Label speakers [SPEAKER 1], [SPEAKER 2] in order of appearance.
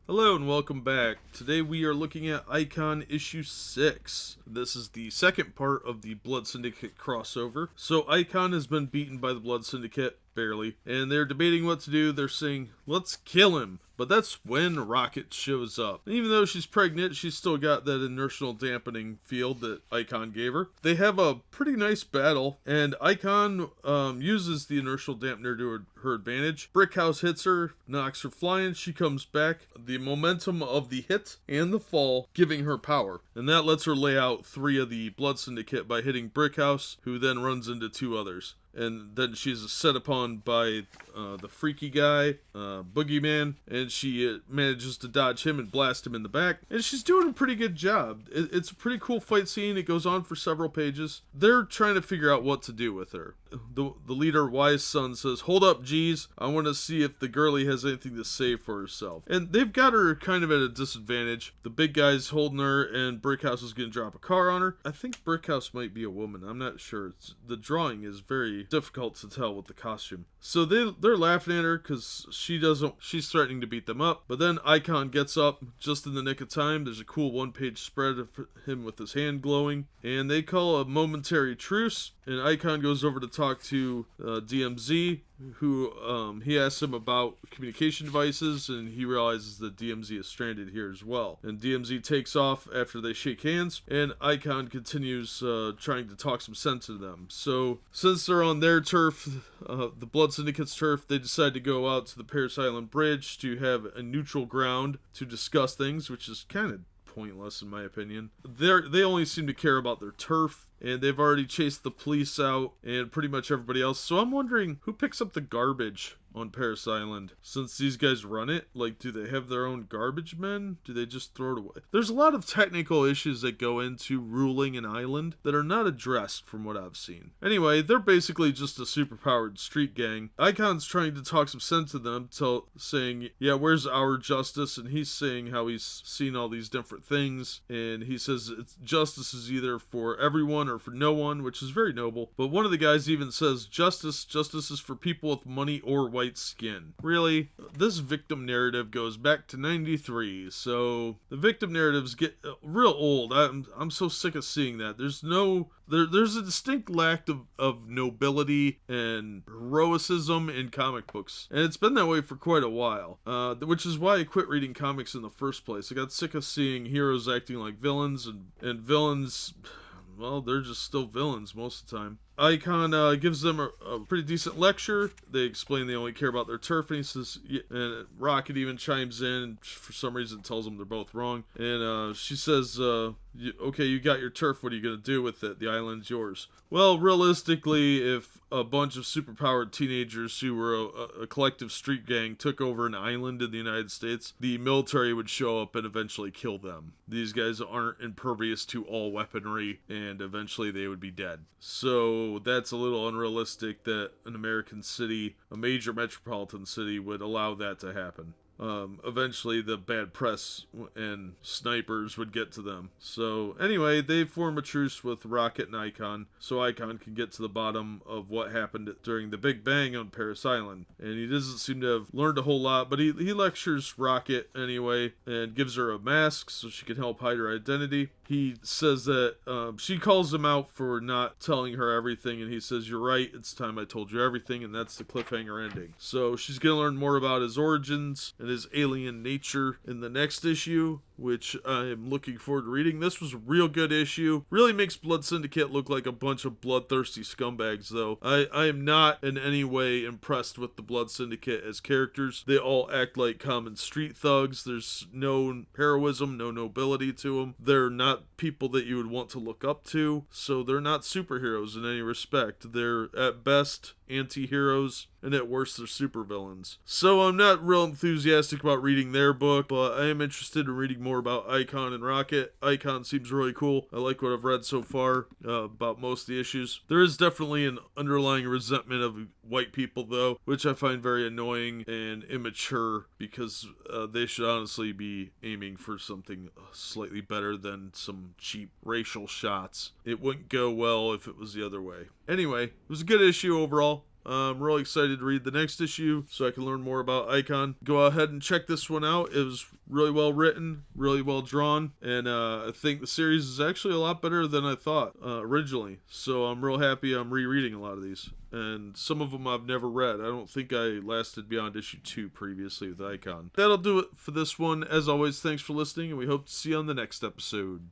[SPEAKER 1] Hello and welcome back. Today we are looking at Icon issue 6. This is the second part of the Blood Syndicate crossover. So Icon has been beaten by the Blood Syndicate, barely, and they're debating what to do. They're saying, let's kill him. But that's when Rocket shows up. And even though she's pregnant, she's still got that inertial dampening field that Icon gave her. They have a pretty nice battle, and Icon uses the inertial dampener to her advantage. Brickhouse hits her, knocks her flying. She comes back. The momentum of the hit and the fall giving her power. And that lets her lay out 3 of the Blood Syndicate by hitting Brickhouse, who then runs into 2 others. And then she's set upon by the freaky guy, Boogeyman, and she manages to dodge him and blast him in the back. And she's doing a pretty good job. It's a pretty cool fight scene. It goes on for several pages. They're trying to figure out what to do with her. The leader, Wise Son, says, "Hold up, G's. I want to see if the girlie has anything to say for herself." And they've got her kind of at a disadvantage. The big guy's holding her, and Brickhouse is going to drop a car on her. I think Brickhouse might be a woman. I'm not sure. The drawing is very difficult to tell with the costume. So they're laughing at her because she's threatening to beat them up. But then Icon gets up just in the nick of time. There's a cool 1-page spread of him with his hand glowing. And they call a momentary truce. And Icon goes over to talk to DMZ, who he asks him about communication devices, and he realizes that DMZ is stranded here as well. And DMZ takes off after they shake hands, and Icon continues trying to talk some sense into them. So since they're on their turf, the Blood Syndicate's turf, they decide to go out to the Paris Island Bridge to have a neutral ground to discuss things, which is kind of pointless in my opinion. They only seem to care about their turf, and they've already chased the police out and pretty much everybody else. So I'm wondering who picks up the garbage on Paris Island, since these guys run it. Like, do they have their own garbage men? Do they just throw it away? There's a lot of technical issues that go into ruling an island that are not addressed from what I've seen. Anyway, they're basically just a superpowered street gang. Icon's trying to talk some sense to them, saying, yeah, where's our justice? And he's saying how he's seen all these different things, and he says justice is either for everyone or for no one, which is very noble. But one of the guys even says justice is for people with money or white skin. Really, this victim narrative goes back to 93, so the victim narratives get real old. I'm so sick of seeing that. There's a distinct lack of nobility and heroicism in comic books, and it's been that way for quite a while, which is why I quit reading comics in the first place. I got sick of seeing heroes acting like villains, and villains, well, they're just still villains most of the time. Icon gives them a pretty decent lecture. They explain they only care about their turf, and he says, yeah, and Rocket even chimes in and for some reason tells them they're both wrong. And she says, okay, you got your turf, what are you going to do with it? The island's yours. Well, realistically, if a bunch of superpowered teenagers who were a collective street gang took over an island in the United States, the military would show up and eventually kill them. These guys aren't impervious to all weaponry, and eventually they would be dead. So that's a little unrealistic that an American city, a major metropolitan city, would allow that to happen. Eventually the bad press and snipers would get to them. So anyway, they form a truce with Rocket and Icon, so Icon can get to the bottom of what happened during the Big Bang on Paris Island. And he doesn't seem to have learned a whole lot, but he lectures Rocket anyway and gives her a mask so she can help hide her identity. He says that she calls him out for not telling her everything, and he says, you're right, it's time I told you everything, and that's the cliffhanger ending. So she's going to learn more about his origins and his alien nature in the next issue, which I am looking forward to reading. This was a real good issue. Really makes Blood Syndicate look like a bunch of bloodthirsty scumbags, though. I am not in any way impressed with the Blood Syndicate as characters. They all act like common street thugs. There's no heroism, no nobility to them. They're not people that you would want to look up to, so they're not superheroes in any respect. They're at best anti-heroes, and at worst they're supervillains. So I'm not real enthusiastic about reading their book, but I am interested in reading more about Icon and Rocket. Icon seems really cool. I like what I've read so far about most of the issues. There is definitely an underlying resentment of white people, though, which I find very annoying and immature, because they should honestly be aiming for something slightly better than some cheap racial shots. It wouldn't go well if it was the other way. Anyway, it was a good issue overall. I'm really excited to read the next issue so I can learn more about Icon. Go ahead and check this one out. It was really well written, really well drawn, and I think the series is actually a lot better than I thought originally. So I'm real happy I'm rereading a lot of these. And some of them I've never read. I don't think I lasted beyond issue 2 previously with Icon. That'll do it for this one. As always, thanks for listening, and we hope to see you on the next episode.